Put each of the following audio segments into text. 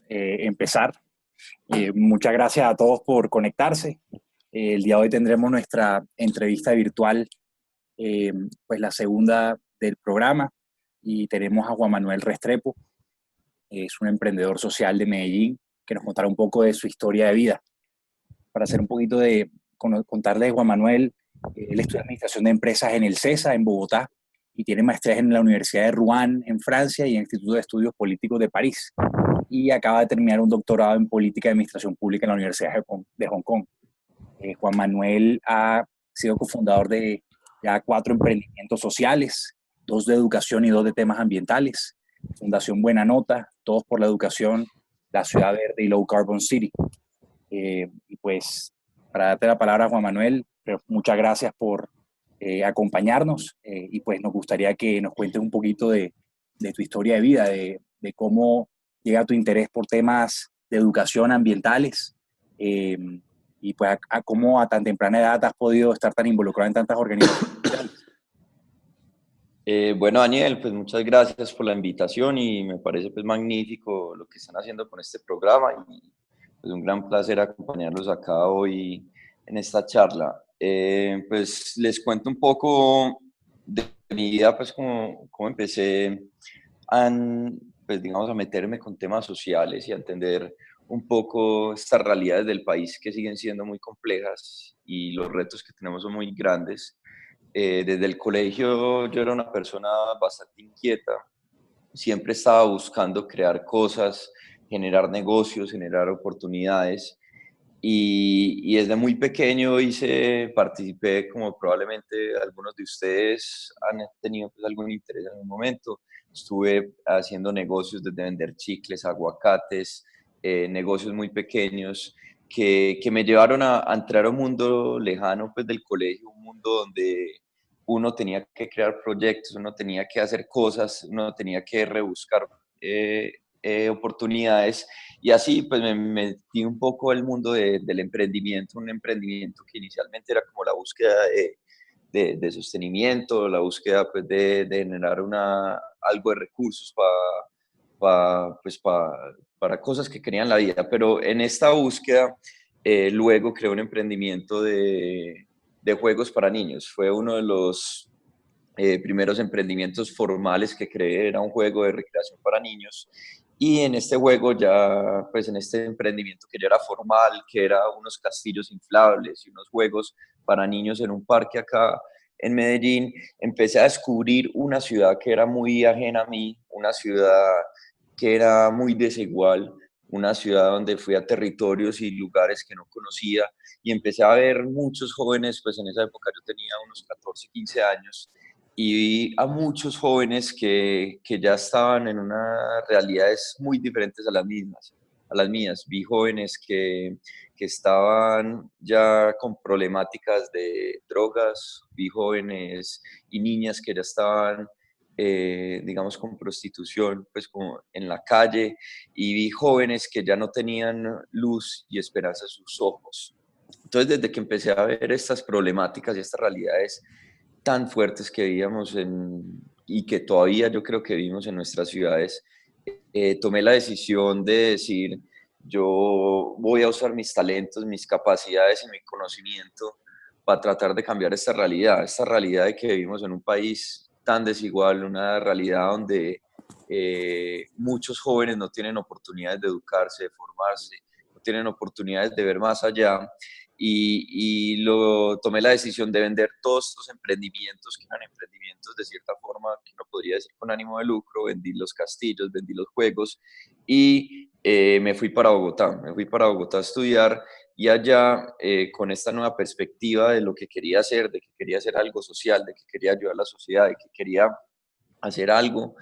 Empezar. Muchas gracias a todos por conectarse. El día de hoy tendremos nuestra entrevista virtual, pues la segunda del programa, y tenemos a Juan Manuel Restrepo. Es un emprendedor social de Medellín que nos contará un poco de su historia de vida. Para hacer un poquito de contarle de Juan Manuel, él estudia Administración de Empresas en el CESA, en Bogotá, y tiene maestrías en la Universidad de Rouen, en Francia, y en el Instituto de Estudios Políticos de París. Y acaba de terminar un doctorado en Política y Administración Pública en la Universidad de Hong Kong. Juan Manuel ha sido cofundador de ya 4 emprendimientos sociales, 2 de educación y 2 de temas ambientales. Fundación Buena Nota, Todos por la Educación, La Ciudad Verde y Low Carbon City. Y pues, para darte la palabra a Juan Manuel, muchas gracias por acompañarnos, y pues nos gustaría que nos cuentes un poquito de tu historia de vida, de cómo llega tu interés por temas de educación ambientales, y pues a cómo a tan temprana edad has podido estar tan involucrado en tantas organizaciones sociales. Bueno, Daniel, pues muchas gracias por la invitación y me parece pues magnífico lo que están haciendo con este programa y es un gran placer acompañarlos acá hoy en esta charla. Pues les cuento un poco de mi vida, pues cómo empecé a, pues, digamos, a meterme con temas sociales y a entender un poco estas realidades del país que siguen siendo muy complejas y los retos que tenemos son muy grandes. Desde el colegio yo era una persona bastante inquieta, siempre estaba buscando crear cosas, generar negocios, generar oportunidades y desde muy pequeño participé como probablemente algunos de ustedes han tenido pues, algún interés en un momento. Estuve haciendo negocios desde vender chicles, aguacates, negocios muy pequeños que me llevaron a entrar a un mundo lejano pues, del colegio, un mundo donde uno tenía que crear proyectos, uno tenía que hacer cosas, uno tenía que rebuscar oportunidades y así pues me metí un poco al mundo del emprendimiento, un emprendimiento que inicialmente era como la búsqueda de sostenimiento, la búsqueda pues de generar algo de recursos para cosas que querían la vida, pero en esta búsqueda luego creé un emprendimiento de juegos para niños. Fue uno de los primeros emprendimientos formales que creé, era un juego de recreación para niños. Y en este juego ya, pues en este emprendimiento que ya era formal, que era unos castillos inflables y unos juegos para niños en un parque acá en Medellín, empecé a descubrir una ciudad que era muy ajena a mí, una ciudad que era muy desigual, una ciudad donde fui a territorios y lugares que no conocía y empecé a ver muchos jóvenes, pues en esa época yo tenía unos 14, 15 años, y vi a muchos jóvenes que ya estaban en unas realidades muy diferentes a las mías. Vi jóvenes que estaban ya con problemáticas de drogas, vi jóvenes y niñas que ya estaban, digamos, con prostitución, pues como en la calle, y vi jóvenes que ya no tenían luz y esperanza en sus ojos. Entonces, desde que empecé a ver estas problemáticas y estas realidades tan fuertes que vivíamos y que todavía yo creo que vivimos en nuestras ciudades, tomé la decisión de decir, yo voy a usar mis talentos, mis capacidades y mi conocimiento para tratar de cambiar esta realidad de que vivimos en un país tan desigual, una realidad donde muchos jóvenes no tienen oportunidades de educarse, de formarse, no tienen oportunidades de ver más allá tomé la decisión de vender todos estos emprendimientos, que eran emprendimientos de cierta forma, que no podría decir con ánimo de lucro, vendí los castillos, vendí los juegos y me fui para Bogotá, a estudiar y allá con esta nueva perspectiva de lo que quería hacer, de que quería hacer algo social, de que quería ayudar a la sociedad, de que quería hacer algo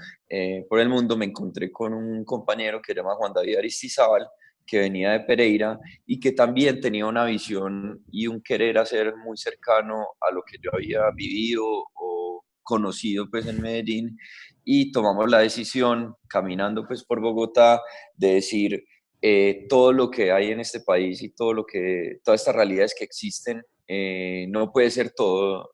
por el mundo, me encontré con un compañero que se llama Juan David Aristizábal, que venía de Pereira y que también tenía una visión y un querer hacer muy cercano a lo que yo había vivido o conocido pues en Medellín, y tomamos la decisión caminando pues por Bogotá de decir todo lo que hay en este país y todas estas realidades que existen no puede ser todo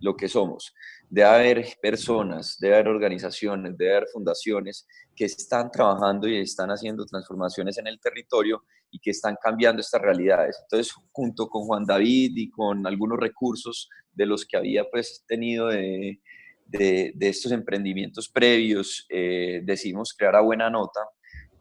lo que somos. Debe haber personas, debe haber organizaciones, debe haber fundaciones que están trabajando y están haciendo transformaciones en el territorio y que están cambiando estas realidades. Entonces, junto con Juan David y con algunos recursos de los que había pues tenido de estos emprendimientos previos, decidimos crear a Buena Nota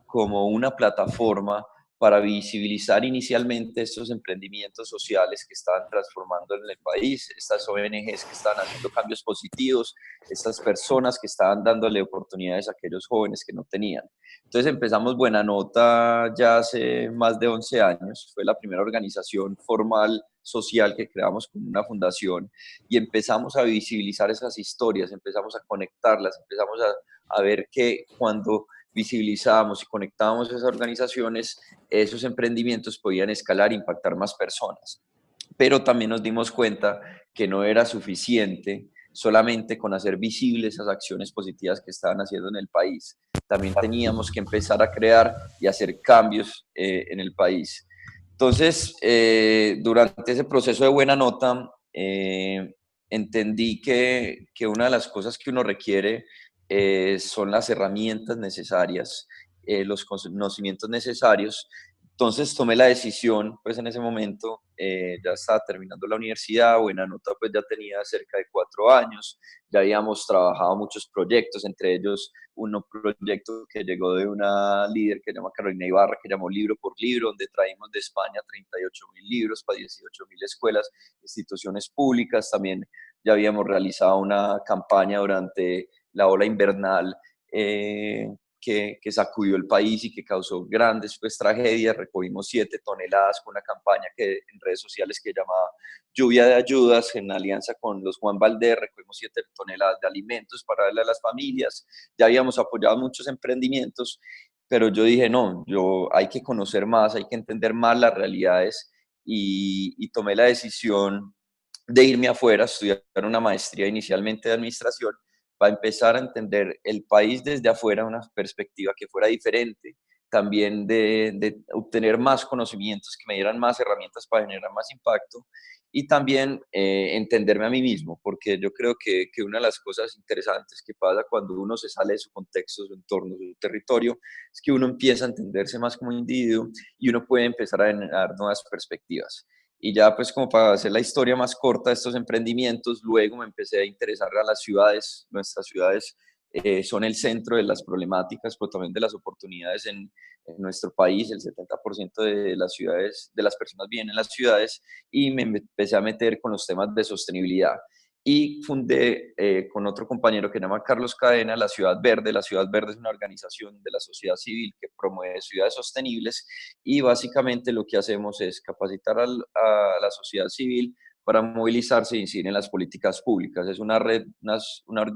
como una plataforma para visibilizar inicialmente estos emprendimientos sociales que estaban transformando en el país, estas ONGs que estaban haciendo cambios positivos, estas personas que estaban dándole oportunidades a aquellos jóvenes que no tenían. Entonces empezamos Buena Nota ya hace más de 11 años, fue la primera organización formal social que creamos como una fundación y empezamos a visibilizar esas historias, empezamos a conectarlas, empezamos a ver que cuando visibilizábamos y conectábamos esas organizaciones, esos emprendimientos podían escalar e impactar más personas. Pero también nos dimos cuenta que no era suficiente solamente con hacer visibles esas acciones positivas que estaban haciendo en el país. También teníamos que empezar a crear y hacer cambios en el país. Entonces, durante ese proceso de Buena Nota, entendí que una de las cosas que uno requiere son las herramientas necesarias, los conocimientos necesarios. Entonces tomé la decisión, pues en ese momento ya estaba terminando la universidad, Buena Nota pues ya tenía cerca de 4 años, ya habíamos trabajado muchos proyectos, entre ellos un proyecto que llegó de una líder que se llama Carolina Ibarra, que llamó Libro por Libro, donde traímos de España 38.000 libros para 18.000 escuelas, instituciones públicas. También ya habíamos realizado una campaña durante la ola invernal que sacudió el país y que causó grandes pues, tragedias. Recogimos 7 toneladas con una campaña que en redes sociales que llamaba Lluvia de Ayudas, en alianza con los Juan Valdez, recogimos 7 toneladas de alimentos para darle a las familias. Ya habíamos apoyado muchos emprendimientos, pero yo dije, no, hay que conocer más, hay que entender más las realidades y tomé la decisión de irme afuera a estudiar una maestría inicialmente de administración para empezar a entender el país desde afuera, una perspectiva que fuera diferente, también de obtener más conocimientos, que me dieran más herramientas para generar más impacto y también entenderme a mí mismo, porque yo creo que una de las cosas interesantes que pasa cuando uno se sale de su contexto, su entorno, su territorio, es que uno empieza a entenderse más como individuo y uno puede empezar a generar nuevas perspectivas. Y ya pues como para hacer la historia más corta de estos emprendimientos, luego me empecé a interesar a las ciudades. Nuestras ciudades son el centro de las problemáticas, pero también de las oportunidades en nuestro país. El 70% de las ciudades, de las personas viven en las ciudades y me empecé a meter con los temas de sostenibilidad. Y fundé con otro compañero que se llama Carlos Cadena la Ciudad Verde. La Ciudad Verde es una organización de la sociedad civil que promueve ciudades sostenibles y básicamente lo que hacemos es capacitar a la sociedad civil para movilizarse e incidir en las políticas públicas. Es una red,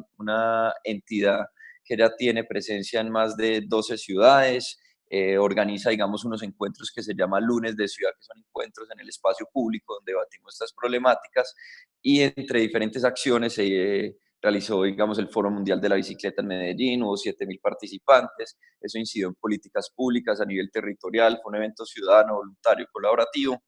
una entidad que ya tiene presencia en más de 12 ciudades, organiza, digamos, unos encuentros que se llaman Lunes de Ciudad, que son encuentros en el espacio público donde debatimos estas problemáticas y entre diferentes acciones se realizó, digamos, el Foro Mundial de la Bicicleta en Medellín, hubo 7.000 participantes, eso incidió en políticas públicas a nivel territorial, fue un evento ciudadano, voluntario, colaborativo,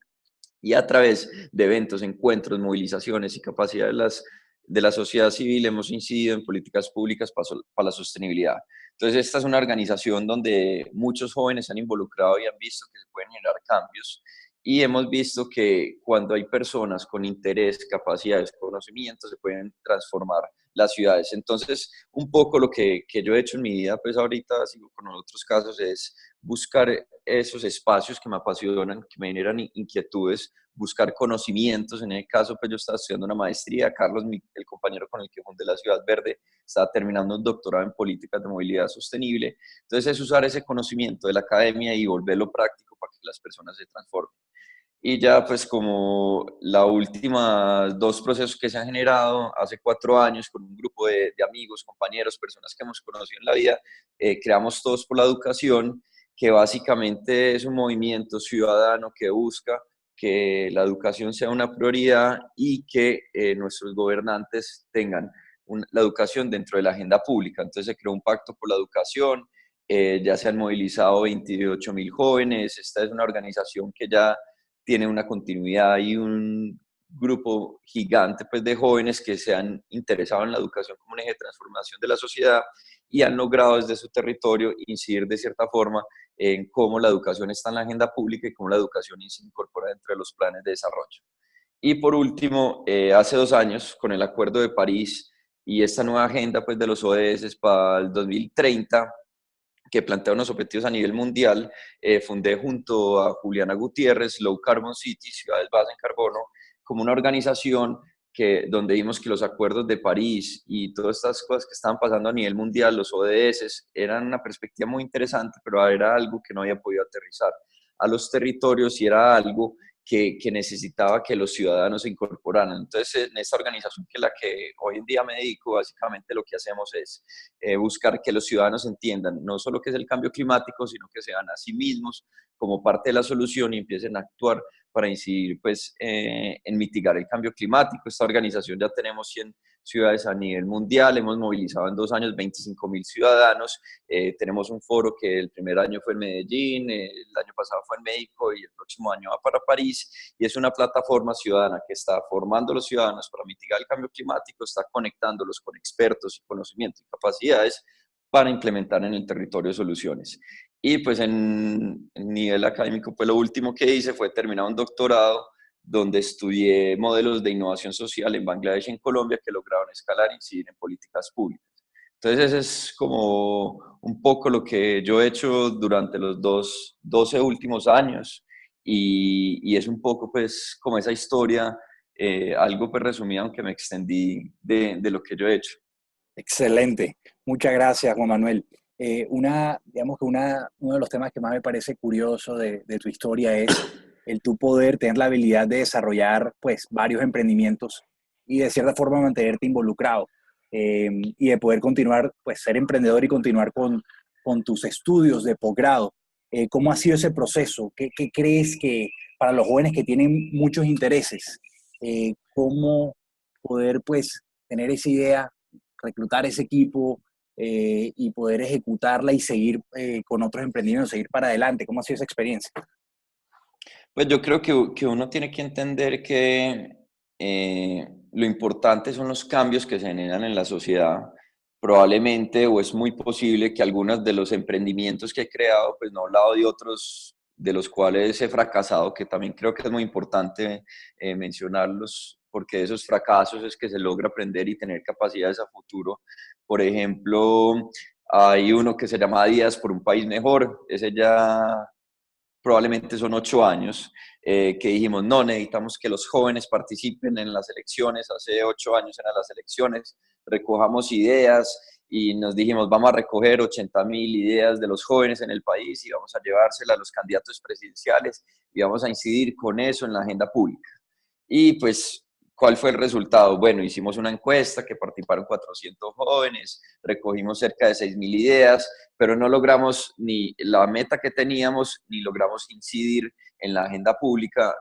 y a través de eventos, encuentros, movilizaciones y capacidad de la sociedad civil hemos incidido en políticas públicas para la sostenibilidad. Entonces, esta es una organización donde muchos jóvenes se han involucrado y han visto que se pueden generar cambios y hemos visto que cuando hay personas con interés, capacidades, conocimientos, se pueden transformar las ciudades. Entonces, un poco lo que yo he hecho en mi vida, pues ahorita sigo con otros casos, es buscar esos espacios que me apasionan, que me generan inquietudes, buscar conocimientos. En el caso, pues yo estaba estudiando una maestría, Carlos, el compañero con el que fundé la Ciudad Verde, estaba terminando un doctorado en políticas de movilidad sostenible. Entonces es usar ese conocimiento de la academia y volverlo práctico para que las personas se transformen. Y ya pues como la última 2 procesos que se han generado hace 4 años con un grupo de amigos, compañeros, personas que hemos conocido en la vida, creamos Todos por la Educación, que básicamente es un movimiento ciudadano que busca que la educación sea una prioridad y que nuestros gobernantes tengan la educación dentro de la agenda pública. Entonces se creó un pacto por la educación, ya se han movilizado 28.000 jóvenes, esta es una organización que ya tiene una continuidad y un grupo gigante pues, de jóvenes que se han interesado en la educación como un eje de transformación de la sociedad y han logrado desde su territorio incidir de cierta forma en cómo la educación está en la agenda pública y cómo la educación se incorpora dentro de los planes de desarrollo. Y por último, hace 2 años, con el Acuerdo de París y esta nueva agenda pues, de los ODS para el 2030, que plantea unos objetivos a nivel mundial, fundé junto a Juliana Gutiérrez Low Carbon City, Ciudades Bajas en Carbono, como una organización donde vimos que los acuerdos de París y todas estas cosas que estaban pasando a nivel mundial, los ODS, eran una perspectiva muy interesante, pero era algo que no había podido aterrizar a los territorios y era algo que necesitaba que los ciudadanos se incorporaran. Entonces, en esta organización que es la que hoy en día me dedico, básicamente lo que hacemos es buscar que los ciudadanos entiendan no solo qué es el cambio climático, sino que sean a sí mismos como parte de la solución y empiecen a actuar para incidir pues, en mitigar el cambio climático. Esta organización ya tenemos 100 ciudades a nivel mundial, hemos movilizado en 2 años 25.000 ciudadanos, tenemos un foro que el primer año fue en Medellín, el año pasado fue en México y el próximo año va para París, y es una plataforma ciudadana que está formando a los ciudadanos para mitigar el cambio climático, está conectándolos con expertos y conocimiento y capacidades para implementar en el territorio soluciones. Y pues en nivel académico, pues lo último que hice fue terminar un doctorado donde estudié modelos de innovación social en Bangladesh y en Colombia que lograron escalar e incidir en políticas públicas. Entonces ese es como un poco lo que yo he hecho durante los 12 últimos años y es un poco pues como esa historia, algo pues resumida aunque me extendí de lo que yo he hecho. Excelente. Muchas gracias, Juan Manuel. Digamos que uno de los temas que más me parece curioso de tu historia es el tu poder tener la habilidad de desarrollar pues varios emprendimientos y de cierta forma mantenerte involucrado, y de poder continuar, pues ser emprendedor y continuar con tus estudios de posgrado. ¿Cómo ha sido ese proceso? ¿Qué crees que para los jóvenes que tienen muchos intereses, cómo poder pues tener esa idea, reclutar ese equipo, y poder ejecutarla y seguir con otros emprendimientos, seguir para adelante? ¿Cómo ha sido esa experiencia? Pues yo creo que uno tiene que entender que lo importante son los cambios que se generan en la sociedad. Probablemente o es muy posible que algunos de los emprendimientos que he creado, pues no he hablado de otros de los cuales he fracasado, que también creo que es muy importante mencionarlos, porque de esos fracasos es que se logra aprender y tener capacidades a futuro. Por ejemplo, hay uno que se llama Días por un País Mejor, ese ya probablemente son 8 años, que dijimos, no, necesitamos que los jóvenes participen en las elecciones. Hace 8 años eran las elecciones, recojamos ideas y nos dijimos, vamos a recoger 80.000 ideas de los jóvenes en el país y vamos a llevárselas a los candidatos presidenciales y vamos a incidir con eso en la agenda pública. Y pues, ¿cuál fue el resultado? Bueno, hicimos una encuesta que participaron 400 jóvenes, recogimos cerca de 6.000 ideas, pero no logramos ni la meta que teníamos, ni logramos incidir en la agenda pública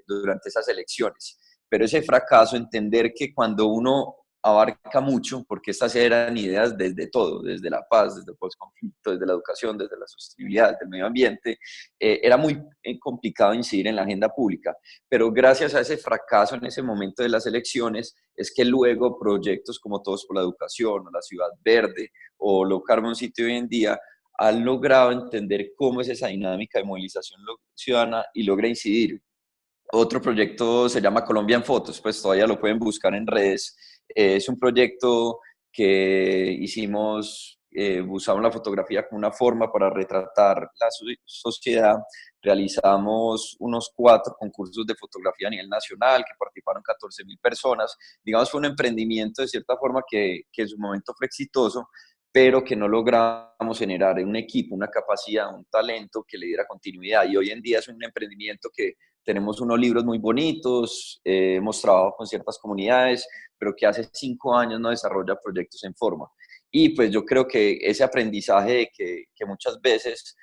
durante esas elecciones. Pero ese fracaso, entender que cuando uno abarca mucho, porque estas eran ideas desde todo, desde la paz, desde el postconflicto, desde la educación, desde la sostenibilidad, del medio ambiente, era muy complicado incidir en la agenda pública. Pero gracias a ese fracaso en ese momento de las elecciones, es que luego proyectos como Todos por la Educación, o la Ciudad Verde, o Low Carbon City hoy en día, han logrado entender cómo es esa dinámica de movilización ciudadana y logra incidir. Otro proyecto se llama Colombia en Fotos, pues todavía lo pueden buscar en redes. Es un proyecto que hicimos, usamos la fotografía como una forma para retratar la sociedad. Realizamos unos 4 concursos de fotografía a nivel nacional que participaron 14.000 personas. Digamos, fue un emprendimiento de cierta forma que en su momento fue exitoso, pero que no logramos generar un equipo, una capacidad, un talento que le diera continuidad. Y hoy en día es un emprendimiento que tenemos unos libros muy bonitos, hemos trabajado con ciertas comunidades, pero que hace 5 años no desarrolla proyectos en forma. Y pues yo creo que ese aprendizaje de que muchas veces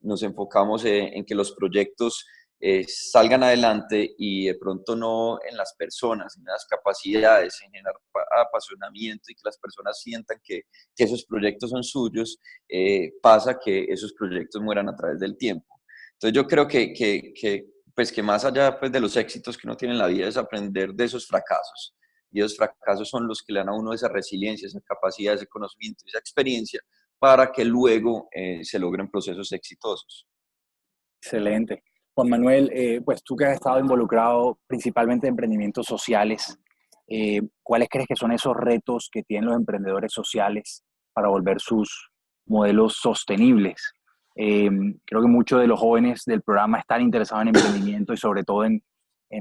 nos enfocamos en que los proyectos salgan adelante y de pronto no en las personas, en las capacidades, en generar apasionamiento y que las personas sientan que esos proyectos son suyos, pasa que esos proyectos mueran a través del tiempo. Entonces yo creo que pues que más allá pues, de los éxitos que uno tiene en la vida es aprender de esos fracasos. Y esos fracasos son los que le dan a uno esa resiliencia, esa capacidad, ese conocimiento, esa experiencia para que luego se logren procesos exitosos. Excelente. Juan Manuel, pues tú que has estado involucrado principalmente en emprendimientos sociales, ¿cuáles crees que son esos retos que tienen los emprendedores sociales para volver sus modelos sostenibles? Eh, Creo que muchos de los jóvenes del programa están interesados en emprendimiento y sobre todo en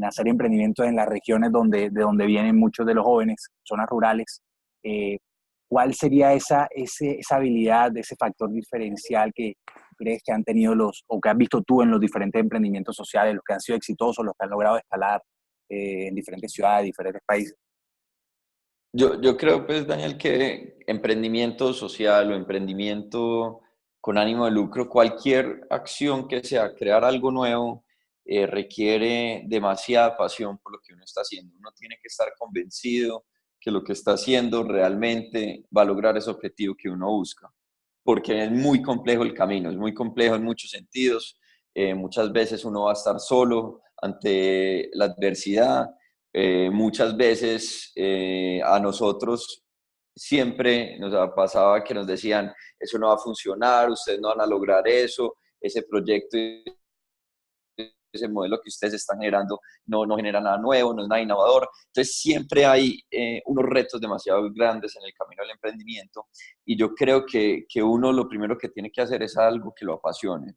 hacer emprendimientos en las regiones de donde vienen muchos de los jóvenes, zonas rurales. Eh, ¿Cuál sería esa habilidad, ese factor diferencial que crees que han tenido o que has visto tú en los diferentes emprendimientos sociales, los que han sido exitosos, los que han logrado escalar en diferentes ciudades, diferentes países? Yo creo, pues, Daniel, que emprendimiento social o emprendimiento con ánimo de lucro, cualquier acción que sea crear algo nuevo, requiere demasiada pasión por lo que uno está haciendo. Uno tiene que estar convencido que lo que está haciendo realmente va a lograr ese objetivo que uno busca, porque es muy complejo el camino, es muy complejo en muchos sentidos. Muchas veces uno va a estar solo ante la adversidad. Muchas veces a nosotros siempre nos ha pasado que nos decían, eso no va a funcionar, ustedes no van a lograr eso, ese proyecto, ese modelo que ustedes están generando no genera nada nuevo, no es nada innovador. Entonces siempre hay unos retos demasiado grandes en el camino del emprendimiento y yo creo que uno lo primero que tiene que hacer es algo que lo apasione.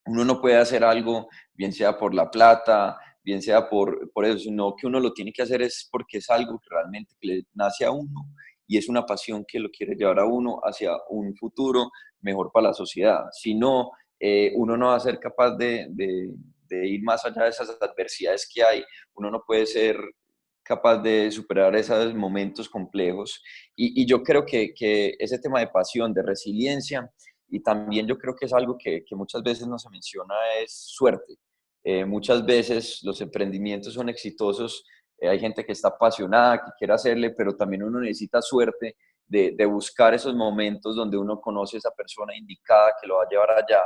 Uno no puede hacer algo, bien sea por la plata, bien sea por eso, sino que uno lo tiene que hacer es porque es algo que realmente que le nace a uno y es una pasión que lo quiere llevar a uno hacia un futuro mejor para la sociedad. Si no, uno no va a ser capaz de ir más allá de esas adversidades que hay. Uno no puede ser capaz de superar esos momentos complejos. Y yo creo que ese tema de pasión, de resiliencia, y también yo creo que es algo que muchas veces no se menciona, es suerte. Muchas veces los emprendimientos son exitosos, hay gente que está apasionada, que quiere hacerle, pero también uno necesita suerte de buscar esos momentos donde uno conoce a esa persona indicada que lo va a llevar allá.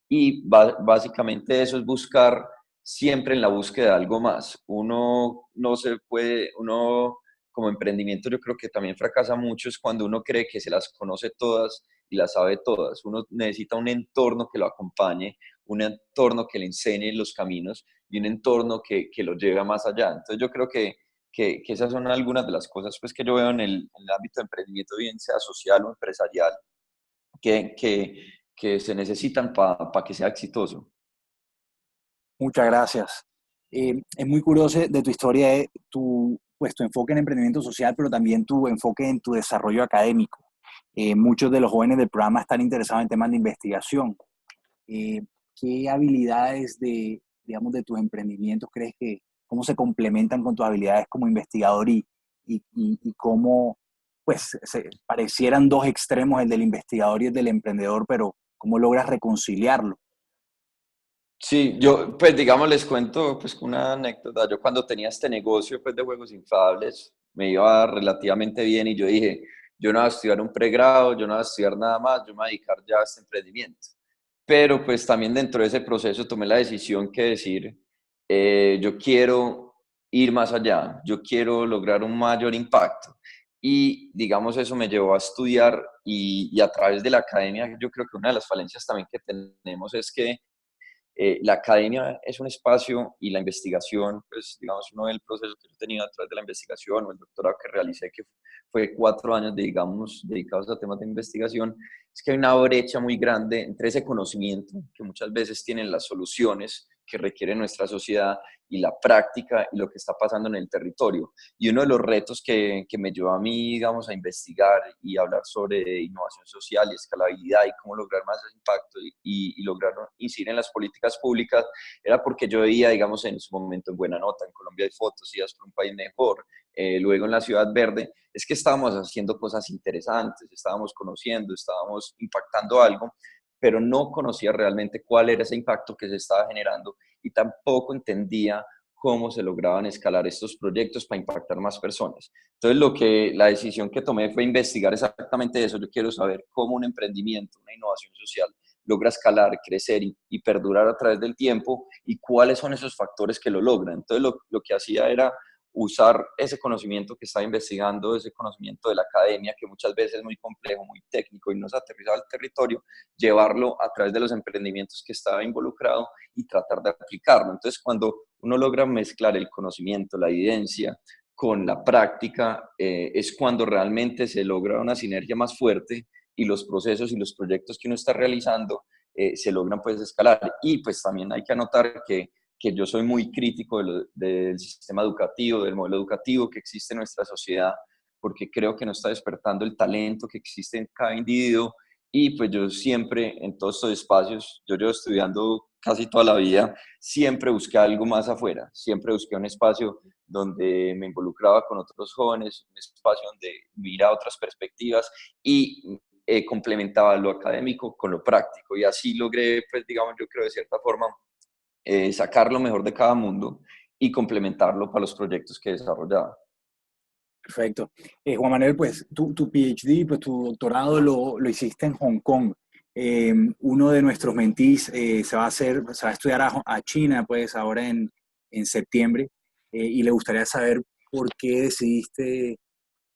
Y básicamente eso es buscar siempre en la búsqueda de algo más. Uno no se puede, uno como emprendimiento yo creo que también fracasa mucho es cuando uno cree que se las conoce todas y las sabe todas. Uno necesita un entorno que lo acompañe, un entorno que le enseñe los caminos y un entorno que lo lleve a más allá. Entonces yo creo que esas son algunas de las cosas pues, que yo veo en el ámbito de emprendimiento, bien sea social o empresarial, que, que, que se necesitan para que sea exitoso. Muchas gracias. Es muy curioso de tu historia, pues, tu enfoque en emprendimiento social, pero también tu enfoque en tu desarrollo académico. Muchos de los jóvenes del programa están interesados en temas de investigación. Eh, ¿Qué habilidades digamos, de tus emprendimientos crees cómo se complementan con tus habilidades como investigador y cómo, pues, parecieran dos extremos, el del investigador y el del emprendedor, pero cómo logras reconciliarlo? Sí, yo, pues digamos, les cuento pues una anécdota. Yo cuando tenía este negocio pues de juegos inflables, me iba relativamente bien y yo dije, yo no voy a estudiar un pregrado, yo no voy a estudiar nada más, yo me voy a dedicar ya a este emprendimiento. Pero pues también dentro de ese proceso tomé la decisión que decir, yo quiero ir más allá, yo quiero lograr un mayor impacto. Y digamos, eso me llevó a estudiar y a través de la academia, yo creo que una de las falencias también que tenemos es que la academia es un espacio y la investigación, pues digamos, uno del proceso que yo he tenido a través de la investigación o el doctorado que realicé, que fue 4 años, digamos, dedicados a temas de investigación, es que hay una brecha muy grande entre ese conocimiento que muchas veces tienen las soluciones que requiere nuestra sociedad y la práctica y lo que está pasando en el territorio. Y uno de los retos que me llevó a mí, digamos, a investigar y hablar sobre innovación social y escalabilidad y cómo lograr más impacto y lograr incidir en las políticas públicas, era porque yo veía, digamos, en su momento en Buena Nota, en Colombia hay fotos, Ideas por un país mejor, luego en la Ciudad Verde, es que estábamos haciendo cosas interesantes, estábamos conociendo, estábamos impactando algo, pero no conocía realmente cuál era ese impacto que se estaba generando y tampoco entendía cómo se lograban escalar estos proyectos para impactar más personas. Entonces, la decisión que tomé fue investigar exactamente eso. Yo quiero saber cómo un emprendimiento, una innovación social, logra escalar, crecer y perdurar a través del tiempo, y cuáles son esos factores que lo logran. Entonces lo que hacía era usar ese conocimiento que estaba investigando, ese conocimiento de la academia, que muchas veces es muy complejo, muy técnico y no se aterriza al territorio, llevarlo a través de los emprendimientos que estaba involucrado y tratar de aplicarlo. Entonces, cuando uno logra mezclar el conocimiento, la evidencia, con la práctica, es cuando realmente se logra una sinergia más fuerte y los procesos y los proyectos que uno está realizando se logran pues escalar. Y pues también hay que anotar que yo soy muy crítico del sistema educativo, del modelo educativo que existe en nuestra sociedad, porque creo que no está despertando el talento que existe en cada individuo. Y pues yo siempre, en todos estos espacios, yo llevo estudiando casi toda la vida, siempre busqué algo más afuera, siempre busqué un espacio donde me involucraba con otros jóvenes, un espacio donde miraba otras perspectivas y complementaba lo académico con lo práctico. Y así logré, pues digamos, yo creo de cierta forma, sacar lo mejor de cada mundo y complementarlo para los proyectos que desarrollaba. Perfecto. Juan Manuel, pues tu PhD, pues tu doctorado lo hiciste en Hong Kong. Uno de nuestros mentees se va a estudiar a China, pues ahora en septiembre, y le gustaría saber por qué decidiste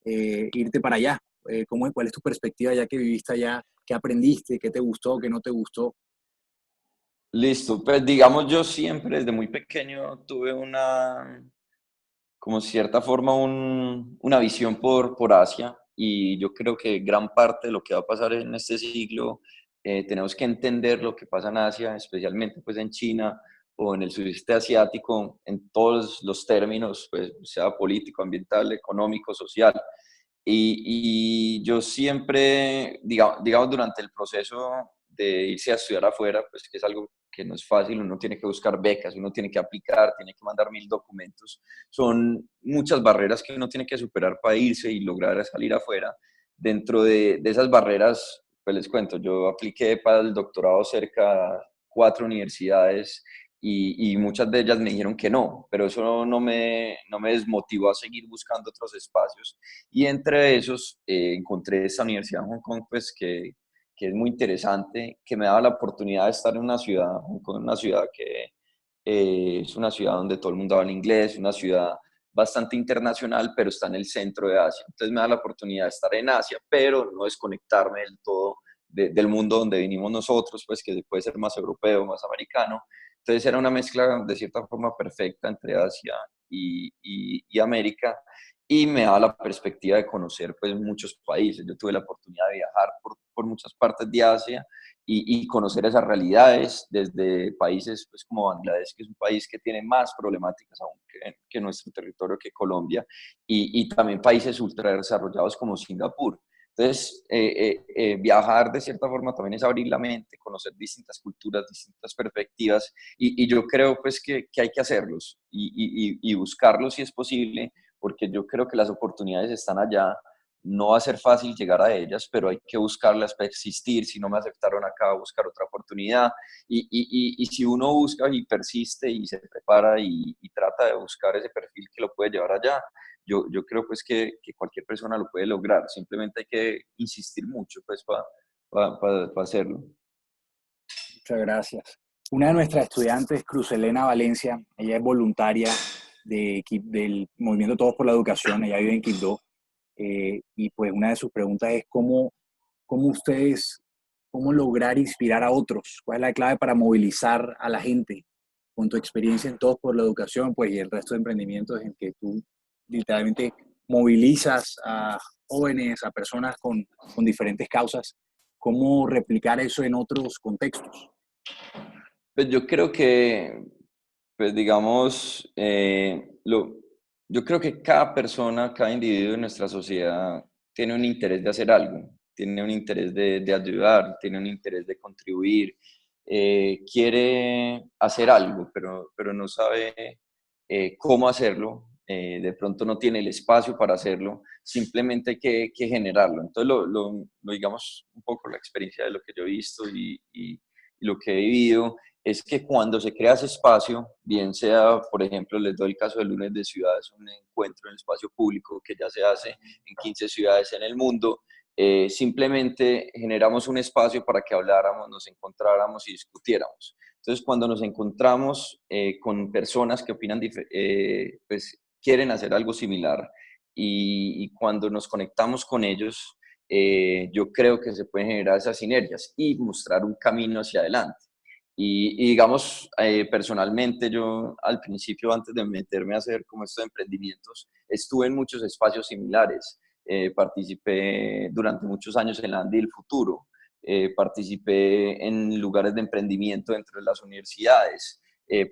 irte para allá. ¿Cuál es tu perspectiva ya que viviste allá? ¿Qué aprendiste? ¿Qué te gustó? ¿Qué no te gustó? Listo, pues digamos yo siempre desde muy pequeño tuve como cierta forma, una visión por Asia, y yo creo que gran parte de lo que va a pasar en este siglo, tenemos que entender lo que pasa en Asia, especialmente pues en China o en el sudeste asiático, en todos los términos, pues sea político, ambiental, económico, social. Y yo siempre, digamos, durante el proceso de irse a estudiar afuera, pues que es algo que no es fácil, uno tiene que buscar becas, uno tiene que aplicar, tiene que mandar 1000 documentos, son muchas barreras que uno tiene que superar para irse y lograr salir afuera. Dentro de esas barreras, pues les cuento, yo apliqué para el doctorado cerca de 4 universidades y muchas de ellas me dijeron que no, pero eso no me desmotivó a seguir buscando otros espacios, y entre esos encontré esta universidad en Hong Kong, pues que es muy interesante, que me daba la oportunidad de estar en una ciudad, Hong Kong, una ciudad que es una ciudad donde todo el mundo habla inglés, una ciudad bastante internacional, pero está en el centro de Asia. Entonces me da la oportunidad de estar en Asia, pero no desconectarme del todo del mundo donde vinimos nosotros, pues que puede ser más europeo, más americano. Entonces era una mezcla de cierta forma perfecta entre Asia y América, y me da la perspectiva de conocer pues muchos países. Yo tuve la oportunidad de viajar por muchas partes de Asia y conocer esas realidades desde países pues como Bangladesh, que es un país que tiene más problemáticas aún que nuestro territorio, que Colombia, y también países ultra desarrollados como Singapur. Entonces, viajar de cierta forma también es abrir la mente, conocer distintas culturas, distintas perspectivas, y yo creo pues que hay que hacerlos y buscarlos si es posible, porque yo creo que las oportunidades están allá. No va a ser fácil llegar a ellas, pero hay que buscarlas, persistir. Si no me aceptaron acá, buscar otra oportunidad. Y si uno busca y persiste y se prepara y trata de buscar ese perfil que lo puede llevar allá, yo creo pues que cualquier persona lo puede lograr. Simplemente hay que insistir mucho pues para hacerlo. Muchas gracias. Una de nuestras estudiantes, Cruz Elena Valencia, ella es voluntaria del Movimiento Todos por la Educación, ella vive en Quibdó, y pues una de sus preguntas es cómo lograr inspirar a otros, cuál es la clave para movilizar a la gente con tu experiencia en Todos por la Educación, pues y el resto de emprendimientos en que tú literalmente movilizas a jóvenes, a personas con diferentes causas, cómo replicar eso en otros contextos. Pues yo creo que, pues digamos, yo creo que cada persona, cada individuo de nuestra sociedad tiene un interés de hacer algo, tiene un interés de ayudar, tiene un interés de contribuir, quiere hacer algo, pero no sabe cómo hacerlo, de pronto no tiene el espacio para hacerlo, simplemente hay que generarlo. Entonces, digamos, un poco la experiencia de lo que yo he visto y lo que he vivido es que cuando se crea ese espacio, bien sea, por ejemplo, les doy el caso del Lunes de Ciudades, un encuentro en el espacio público que ya se hace en 15 ciudades en el mundo, simplemente generamos un espacio para que habláramos, nos encontráramos y discutiéramos. Entonces, cuando nos encontramos con personas que opinan, pues quieren hacer algo similar y cuando nos conectamos con ellos, yo creo que se pueden generar esas sinergias y mostrar un camino hacia adelante. Y digamos, personalmente yo al principio, antes de meterme a hacer como estos emprendimientos, estuve en muchos espacios similares. Participé durante muchos años en la Andy del Futuro, participé en lugares de emprendimiento dentro de las universidades,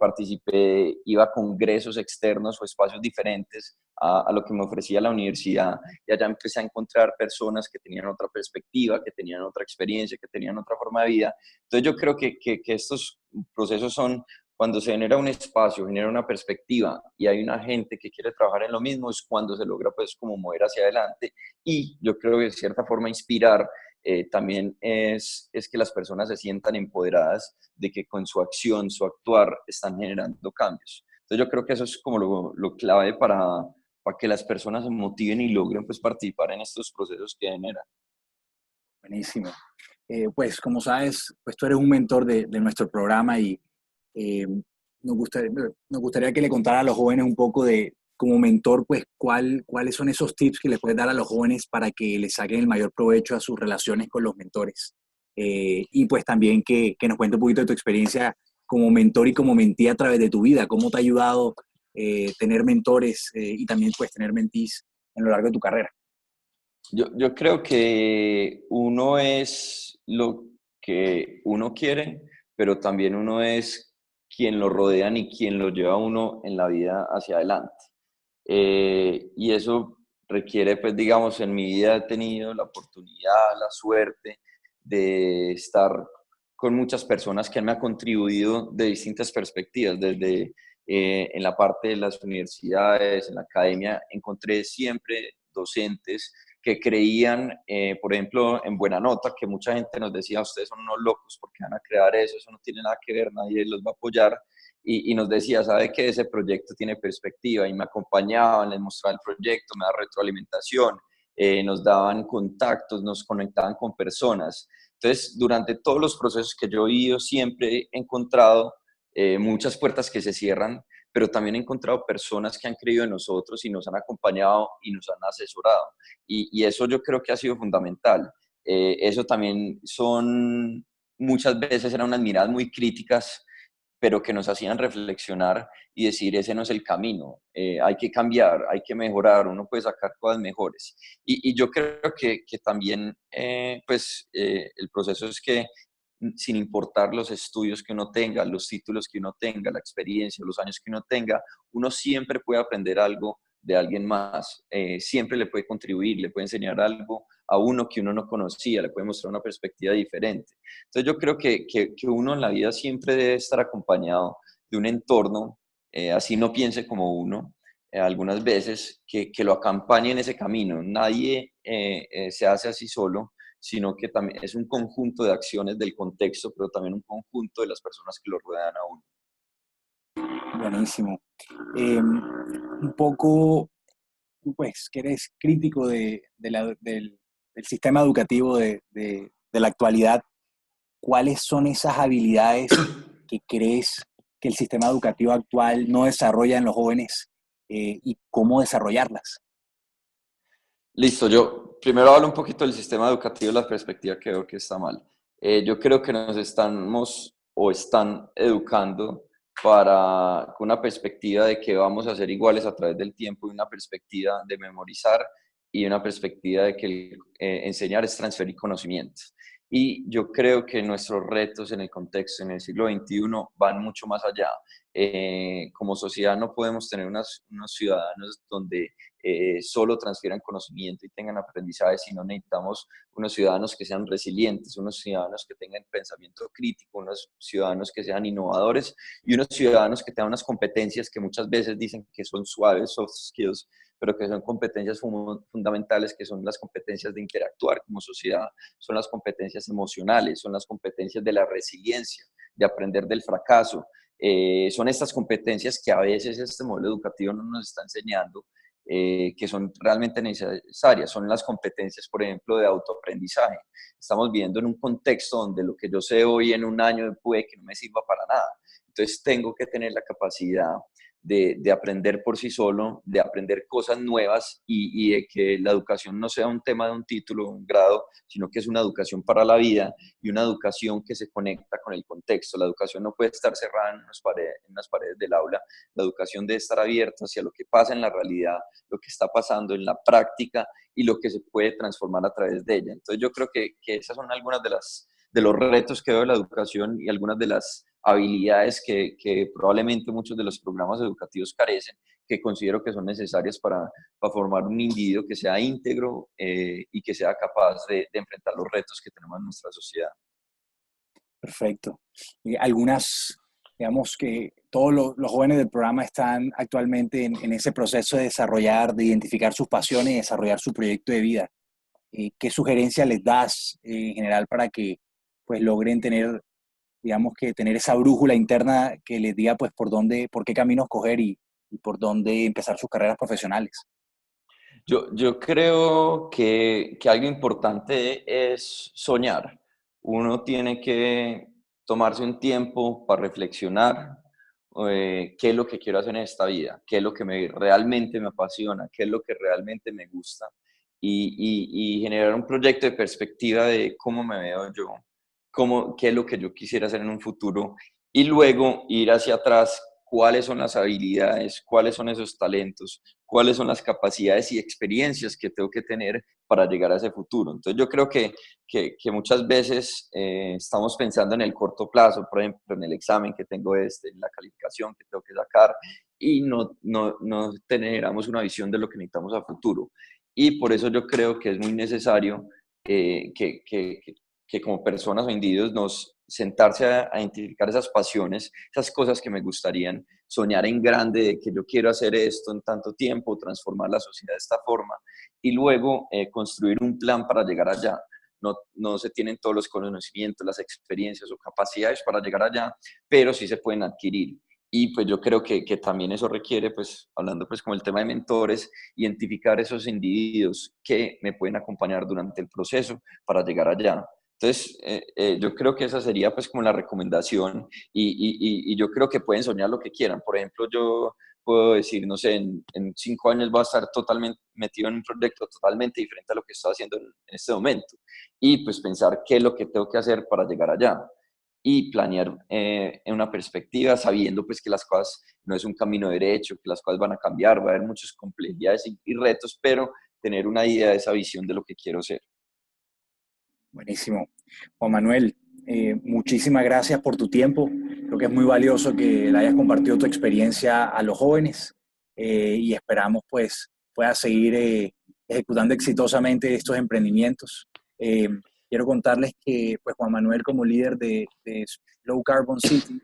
participé, iba a congresos externos o espacios diferentes a lo que me ofrecía la universidad y allá empecé a encontrar personas que tenían otra perspectiva, que tenían otra experiencia, que tenían otra forma de vida. Entonces yo creo que estos procesos son cuando se genera un espacio, genera una perspectiva y hay una gente que quiere trabajar en lo mismo, es cuando se logra pues como mover hacia adelante y yo creo que de cierta forma inspirar también es que las personas se sientan empoderadas de que con su acción, su actuar, están generando cambios. Entonces yo creo que eso es como lo clave para que las personas se motiven y logren pues participar en estos procesos que generan. Buenísimo. Pues como sabes, pues tú eres un mentor de nuestro programa y eh, nos gustaría que le contara a los jóvenes un poco de, como mentor, pues cuáles son esos tips que les puedes dar a los jóvenes para que les saquen el mayor provecho a sus relaciones con los mentores. Y pues también que nos cuente un poquito de tu experiencia como mentor y como mentí a través de tu vida, cómo te ha ayudado tener mentores y también pues tener mentís en lo largo de tu carrera. Yo creo que uno es lo que uno quiere, pero también uno es quien lo rodean y quien lo lleva a uno en la vida hacia adelante. Y eso requiere, pues digamos, en mi vida he tenido la oportunidad, la suerte de estar con muchas personas que me han contribuido de distintas perspectivas, desde en la parte de las universidades, en la academia, encontré siempre docentes que creían, por ejemplo, en Buena Nota, que mucha gente nos decía, ustedes son unos locos porque van a crear eso no tiene nada que ver, nadie los va a apoyar, y nos decía, sabe que ese proyecto tiene perspectiva, y me acompañaban, les mostraba el proyecto, me daba retroalimentación, nos daban contactos, nos conectaban con personas. Entonces, durante todos los procesos que yo he ido, siempre he encontrado muchas puertas que se cierran, pero también he encontrado personas que han creído en nosotros y nos han acompañado y nos han asesorado. Y eso yo creo que ha sido fundamental. Eso también son, muchas veces eran unas miradas muy críticas, pero que nos hacían reflexionar y decir, ese no es el camino, hay que cambiar, hay que mejorar, uno puede sacar cosas mejores. Y yo creo que también, el proceso es que sin importar los estudios que uno tenga, los títulos que uno tenga, la experiencia, los años que uno tenga, uno siempre puede aprender algo de alguien más, siempre le puede contribuir, le puede enseñar algo a uno que uno no conocía, le puede mostrar una perspectiva diferente. Entonces yo creo que uno en la vida siempre debe estar acompañado de un entorno, así no piense como uno, algunas veces, que lo acompañe en ese camino. Nadie se hace así solo, sino que también es un conjunto de acciones del contexto, pero también un conjunto de las personas que lo rodean a uno. Buenísimo. Un poco, pues, que eres crítico del sistema educativo de la actualidad, ¿cuáles son esas habilidades que crees que el sistema educativo actual no desarrolla en los jóvenes y cómo desarrollarlas? Listo, yo primero hablo un poquito del sistema educativo, la perspectiva que veo que está mal. Yo creo que nos estamos o están educando con una perspectiva de que vamos a ser iguales a través del tiempo y una perspectiva de memorizar y una perspectiva de que enseñar es transferir conocimientos. Y yo creo que nuestros retos en el contexto, en el siglo XXI, van mucho más allá. Como sociedad no podemos tener unos ciudadanos donde solo transfieran conocimiento y tengan aprendizaje, sino necesitamos unos ciudadanos que sean resilientes, unos ciudadanos que tengan pensamiento crítico, unos ciudadanos que sean innovadores y unos ciudadanos que tengan unas competencias que muchas veces dicen que son suaves, soft skills, pero que son competencias fundamentales, que son las competencias de interactuar como sociedad, son las competencias emocionales, son las competencias de la resiliencia, de aprender del fracaso. Son estas competencias que a veces este modelo educativo no nos está enseñando que son realmente necesarias. Son las competencias, por ejemplo, de autoaprendizaje. Estamos viviendo en un contexto donde lo que yo sé hoy en un año puede que no me sirva para nada. Entonces tengo que tener la capacidad de aprender por sí solo, de aprender cosas nuevas y de que la educación no sea un tema de un título, un grado, sino que es una educación para la vida y una educación que se conecta con el contexto. La educación no puede estar cerrada en unas paredes del aula. La educación debe estar abierta hacia lo que pasa en la realidad, lo que está pasando en la práctica y lo que se puede transformar a través de ella. Entonces yo creo que esas son algunas de los retos que veo de la educación y algunas de las habilidades que probablemente muchos de los programas educativos carecen, que considero que son necesarias para formar un individuo que sea íntegro y que sea capaz de enfrentar los retos que tenemos en nuestra sociedad. Perfecto. Y algunas, digamos que todos los jóvenes del programa están actualmente en ese proceso de desarrollar, de identificar sus pasiones y desarrollar su proyecto de vida. ¿Qué sugerencias les das en general para que pues logren tener, digamos que tener esa brújula interna que les diga pues por dónde, por qué caminos coger y por dónde empezar sus carreras profesionales? Yo creo que algo importante es soñar. Uno tiene que tomarse un tiempo para reflexionar qué es lo que quiero hacer en esta vida, qué es lo que realmente me apasiona, qué es lo que realmente me gusta y generar un proyecto de perspectiva de cómo me veo yo, qué es lo que yo quisiera hacer en un futuro y luego ir hacia atrás, cuáles son las habilidades, cuáles son esos talentos, cuáles son las capacidades y experiencias que tengo que tener para llegar a ese futuro. Entonces yo creo que muchas veces estamos pensando en el corto plazo, por ejemplo, en el examen que tengo en la calificación que tengo que sacar, y no generamos una visión de lo que necesitamos a futuro. Y por eso yo creo que es muy necesario que como personas o individuos nos sentarse a identificar esas pasiones, esas cosas que me gustarían, soñar en grande de que yo quiero hacer esto en tanto tiempo, transformar la sociedad de esta forma y luego construir un plan para llegar allá. No se tienen todos los conocimientos, las experiencias o capacidades para llegar allá, pero sí se pueden adquirir. Y pues yo creo que también eso requiere, pues hablando pues como el tema de mentores, identificar esos individuos que me pueden acompañar durante el proceso para llegar allá. Entonces, yo creo que esa sería pues como la recomendación y yo creo que pueden soñar lo que quieran. Por ejemplo, yo puedo decir, no sé, en 5 años voy a estar totalmente metido en un proyecto totalmente diferente a lo que estoy haciendo en este momento. Y pues pensar qué es lo que tengo que hacer para llegar allá y planear en una perspectiva, sabiendo pues que las cosas no es un camino derecho, que las cosas van a cambiar, va a haber muchas complejidades y retos, pero tener una idea de esa visión de lo que quiero ser. Buenísimo. Juan Manuel, muchísimas gracias por tu tiempo. Creo que es muy valioso que le hayas compartido tu experiencia a los jóvenes y esperamos pues puedas seguir ejecutando exitosamente estos emprendimientos. Eh, Quiero contarles que pues Juan Manuel como líder de Low Carbon City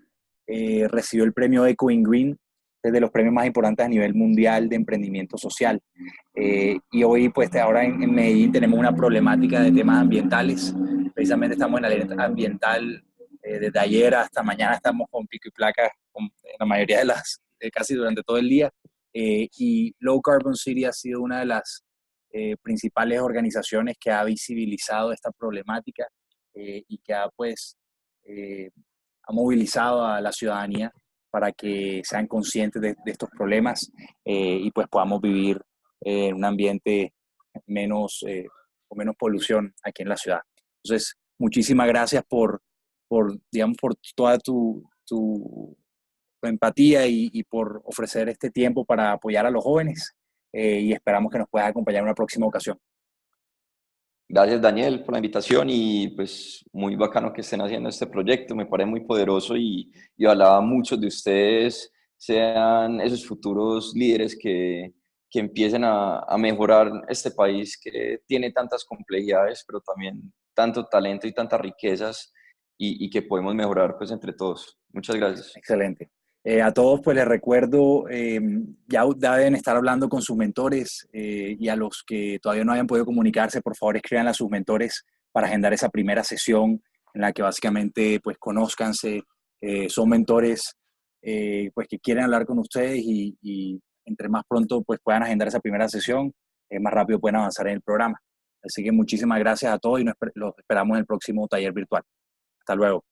recibió el premio Eco in Green, es de los premios más importantes a nivel mundial de emprendimiento social. Y hoy, pues ahora en Medellín tenemos una problemática de temas ambientales. Precisamente estamos en alerta ambiental desde ayer hasta mañana estamos con pico y placa con la mayoría de casi durante todo el día. Y Low Carbon City ha sido una de las principales organizaciones que ha visibilizado esta problemática y que eh, ha movilizado a la ciudadanía para que sean conscientes de estos problemas y pues podamos vivir en un ambiente menos, con menos polución aquí en la ciudad. Entonces, muchísimas gracias digamos, por toda tu empatía y por ofrecer este tiempo para apoyar a los jóvenes y esperamos que nos puedas acompañar en una próxima ocasión. Gracias, Daniel, por la invitación y pues muy bacano que estén haciendo este proyecto, me parece muy poderoso y ojalá muchos de ustedes sean esos futuros líderes que empiecen a mejorar este país que tiene tantas complejidades, pero también tanto talento y tantas riquezas y que podemos mejorar pues entre todos. Muchas gracias. Excelente. A todos, pues les recuerdo, ya deben estar hablando con sus mentores y a los que todavía no hayan podido comunicarse, por favor escriban a sus mentores para agendar esa primera sesión en la que básicamente pues conózcanse, son mentores pues que quieren hablar con ustedes y entre más pronto pues, puedan agendar esa primera sesión, más rápido pueden avanzar en el programa. Así que muchísimas gracias a todos y los esperamos en el próximo taller virtual. Hasta luego.